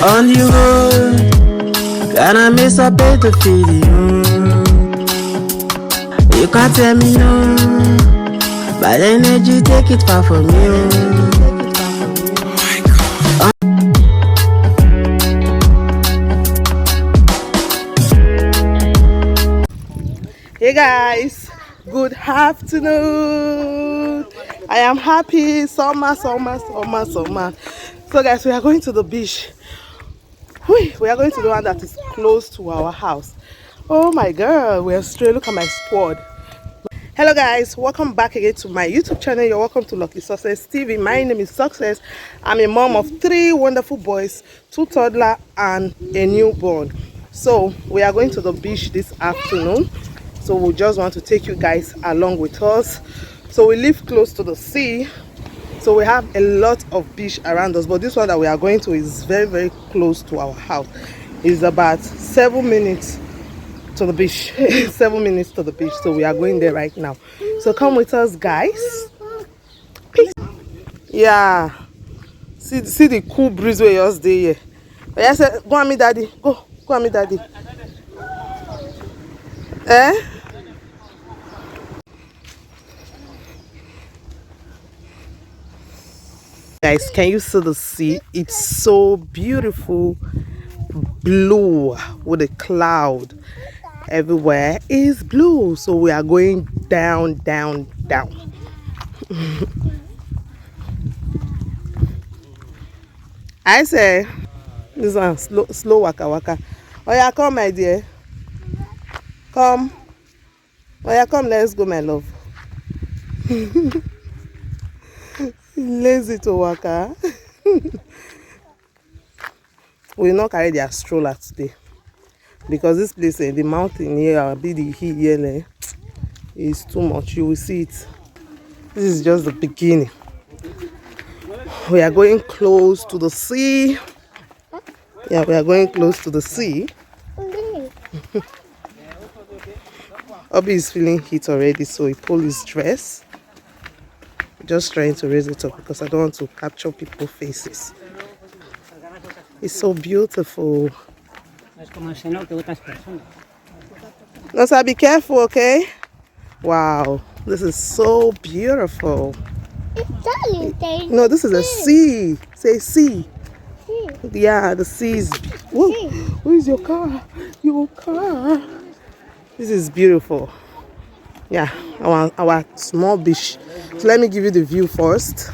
On the road, gonna miss a better feeling. You can't tell me no, but energy take it far from you. Hey guys, good afternoon. I am happy. Summer. So guys, we are going to the beach. We are going to the one that is close to our house. Oh my god, we are straight. Look at my squad. Hello guys, welcome back again to my YouTube channel. You're welcome to Lucky Success TV. My name is Success. I'm a mom of 3 wonderful boys, 2 toddlers and a newborn. So we are going to the beach this afternoon. So we just want to take you guys along with us. So we live close to the sea, so we have a lot of beach around us, but this one that we are going to is very close to our house. It's about 7 minutes to the beach. 7 minutes to the beach, so we are going there right now. So come with us guys, please. Yeah, see the cool breeze where yours dey here. But I said go and meet daddy, go and meet daddy. Guys, can you see the sea? It's so beautiful, blue with a cloud. Everywhere is blue, so we are going down. I say this one slow waka. Oh yeah, come my dear, come. Oh yeah, come, let's go my love. Lazy to waka. We will not carry their stroller today because this place, the mountain here, be the hill here, is too much. You will see it. This is just the beginning. We are going close to the sea. Yeah, we are going close to the sea. Obi is feeling heat already, so he pulled his dress. Just trying to raise it up because I don't want to capture people's faces. It's so beautiful. No, sir, be careful, okay? Wow, this is so beautiful. No, this is a sea. Say sea. Yeah, the sea is. Whoa, where is your car? Your car. This is beautiful. Yeah, our small beach. So let me give you the view first.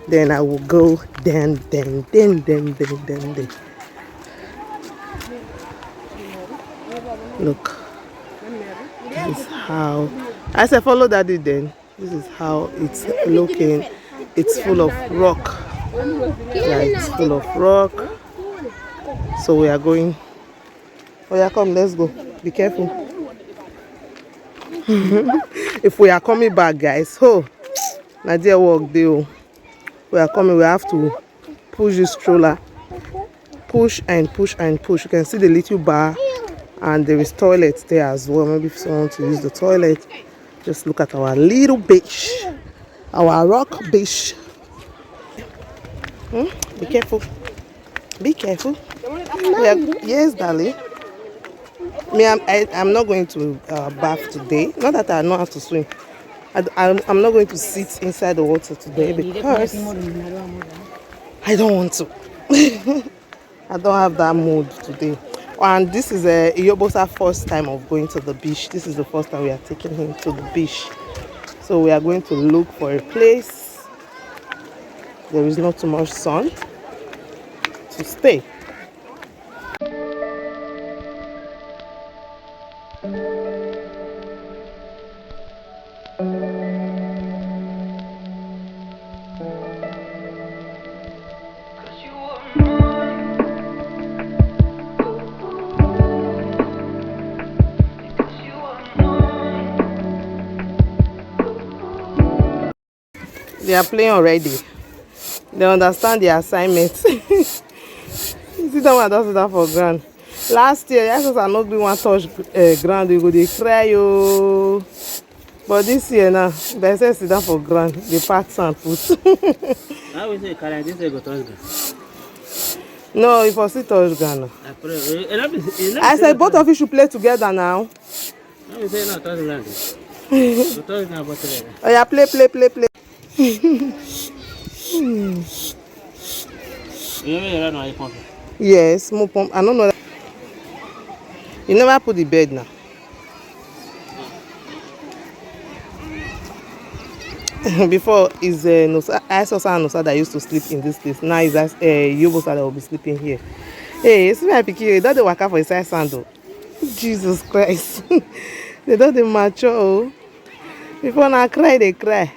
Then I will go then. Look. This is how. I said follow daddy then. This is how it's looking. It's full of rock. Yeah, it's full of rock. So we are going. Oh yeah, come, let's go. Be careful. If we are coming back, guys, Nadia walk there. We are coming, we have to push this stroller. Push and push. You can see the little bar, and there is toilets there as well. Maybe if someone wants to use the toilet. Just look at our little beach, our rock beach. Be careful. Be careful. Yes, darling. I'm not going to bath today. Not that I know how to swim. I'm not going to sit inside the water today because I don't want to. I don't have that mood today. And this is Iyobosa's first time of going to the beach. This is the first time we are taking him to the beach. So we are going to look for a place. There is not too much sun to stay. They are playing already. They understand the assignment. See that one does that for ground. Last year, yes, I not doing one touch ground. You go they cry oh. But this year now, they say sit down for ground. They pack sand put. How is it? This go touch ground. No, if I see touch Ghana. I said both of you should play together now. Oh yeah, play. Yes, more pump. I don't know that. You never put the bed now. Before is Nosa, Isosa and Nosa that used to sleep in this place. Now is Yobosa that will be sleeping here. Hey, see my pikin, don't they waka for inside sandal? Jesus Christ. They don't they mature. Oh. Before I cry, they cry.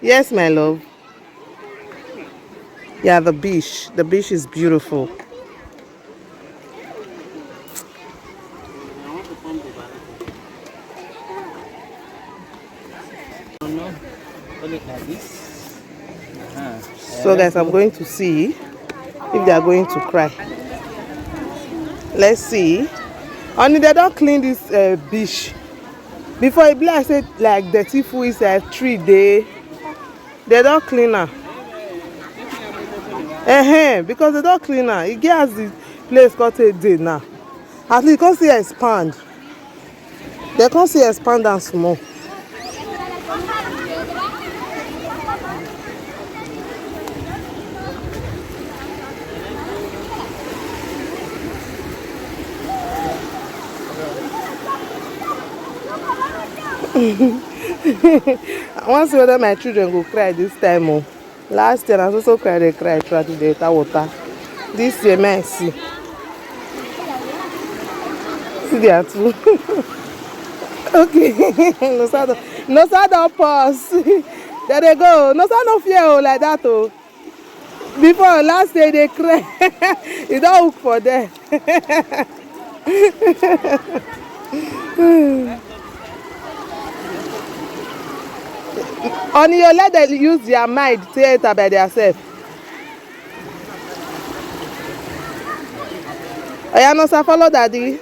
Yes, my love. Yeah, the beach. The beach is beautiful. So guys, I'm going to see if they are going to cry. Let's see. Only they don't clean this beach. Before it be like say like dirty food is a tree day. They don't clean her. Because they don't clean her. It gets the place called a day now. At least you can't see expand. They can't see expand and small. I want to see whether my children will cry this time. Oh. Last year I also cried, they cried throughout the water. This year, mercy. See there too. Okay. No sir, don't pause. There they go. No sir, no fear like that. Oh. Before last day they cry. You don't look for them. Only you let them use their mind to enter by themselves. Oh, yeah, no, sir, follow daddy.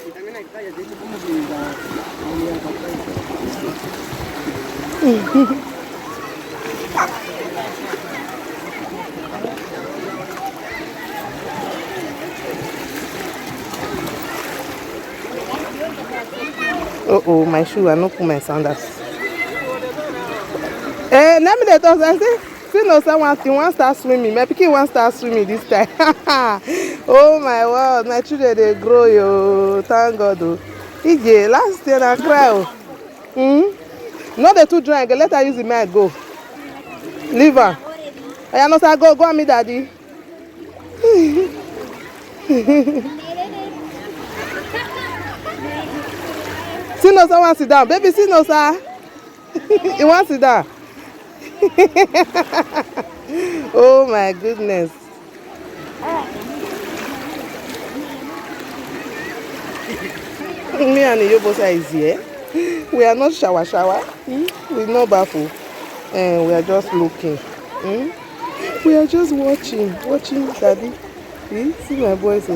Oh, my shoe, I don't put my sandals. Let me talk. I say no someone he wants to start swimming. My pikin wants to start swimming this time. Oh my word, my children they grow yo. Thank God. Oh. Ije, last year I cry. Not the too dry. Let her use the mic go. Leave her. I know say go and meet daddy. See no someone sit down. Baby, see no sir. He wants to sit down. Oh my goodness. Me and Yobosa is here. We are not shower. We no baffle. And we are just looking. We are just watching daddy. See my boys.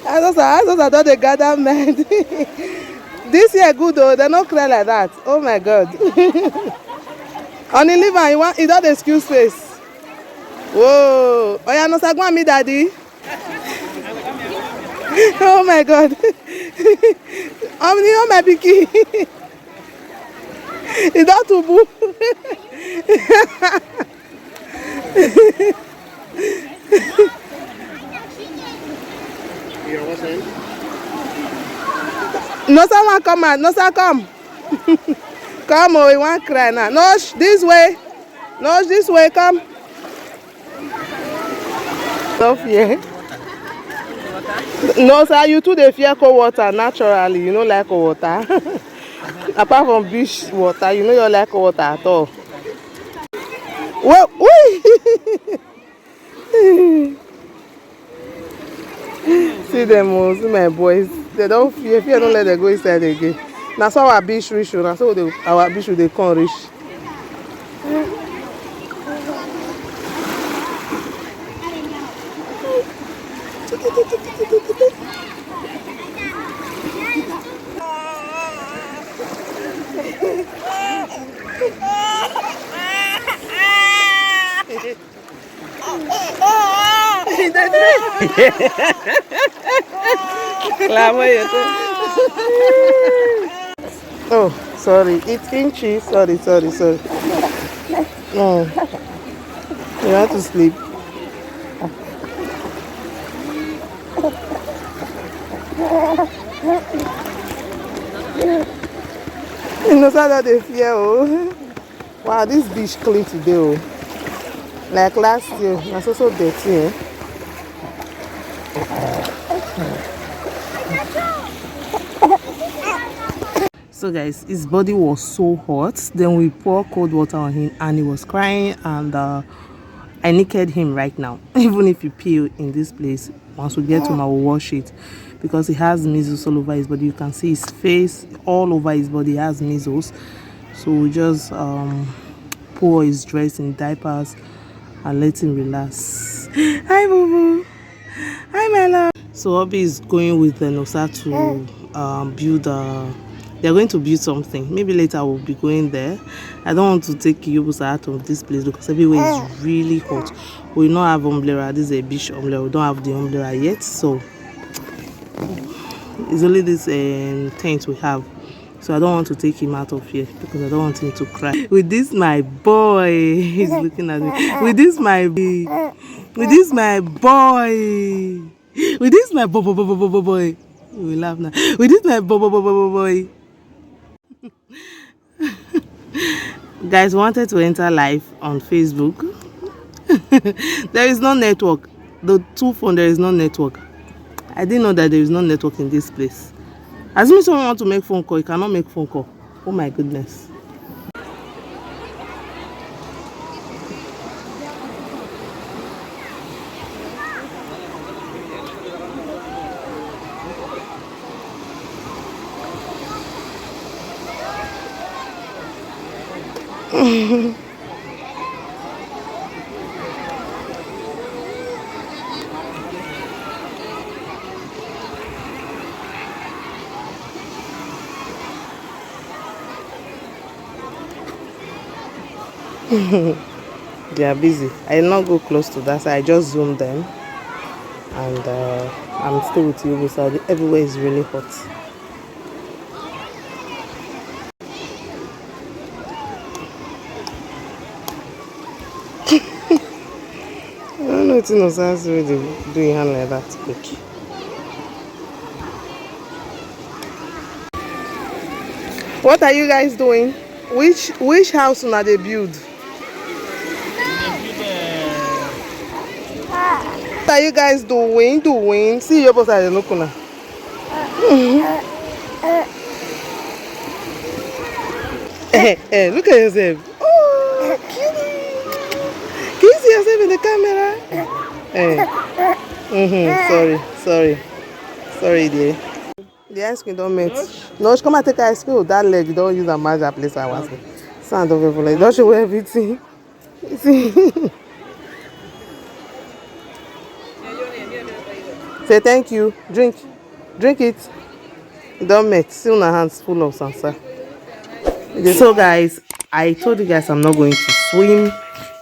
I thought they gather men. This year good though, they don't cry like that. Oh my God. Only live and you don't excuse face. Whoa. Oh yeah, no say go and meet daddy. Oh my God. Oh my picky. It's not too boo. No someone come out. No sir come. Come oh, we want cry now. No, this way. No, this way. Come. No fear. No sir, you too they fear cold water naturally. You don't like cold water. Apart from beach water, you know you don't like cold water at all. Well, see them, see my boys. They don't fear. Fear don't let them go inside again. Now so our beach reach. Now so our beach they can't reach. Oh, sorry. It's Inchy. Sorry. No, you have to sleep. You know that they fear. Oh, wow, this beach clean today. Oh, like last year, it's also dirty. Eh? So guys, his body was so hot. Then we poured cold water on him and he was crying, and I naked him right now. Even if you pee in this place, once we get home I will wash it, because he has measles all over his body. You can see his face all over his body. He has measles. So we just pour his dress in diapers and let him relax. Hi boo boo. Hi my love. So Obi is going with the Nosa to build they're going to build something. Maybe later I will be going there. I don't want to take Yobusa out of this place because everywhere is really hot. We don't have umbrella. This is a beach umbrella. We don't have the umbrella yet, so it's only this tent we have. So I don't want to take him out of here because I don't want him to cry. With this my boy, he's looking at me. With this my boy, with this my boy, with this my boy. We laugh now. With this my boy. Guys, wanted to enter live on Facebook. There is no network. The two phone, there is no network. I didn't know that there is no network in this place. As soon as someone wants to make phone call, you cannot make phone call. Oh my goodness. They are busy. I did not go close to that side. I just zoomed them, and I'm still with you. So everywhere is really hot. I don't know what Nosa's really doing hand like that quick. What are you guys doing? Which house now they build? What are you guys doing? See your boss at the local now. Look at yourself. Oh, cutie. Can you see yourself in the camera? Sorry, dear. The ice cream don't melt. No, she come and take ice cream. That leg don't use a major place. I was sound of everything. Don't show everything. See. Say thank you. Drink it. Don't melt. Still my hands full of sansa. So guys, I told you guys I'm not going to swim.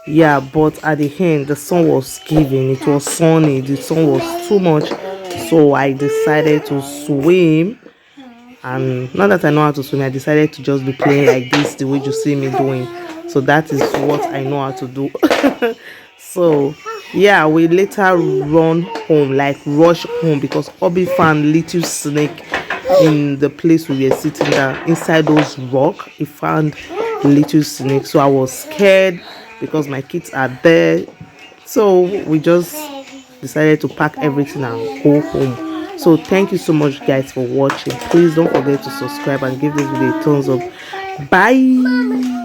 Yeah, but at the end the sun was giving. It was sunny. The sun was too much. So I decided to swim, and now that I know how to swim, I decided to just be playing like this, the way you see me doing. So that is what I know how to do. So yeah, we later run home, like rush home, because Obi found little snake in the place we were sitting down. Inside those rock, he found little snake. So I was scared because my kids are there. So we just decided to pack everything and go home. So thank you so much guys for watching. Please don't forget to subscribe and give this video a thumbs up. Bye.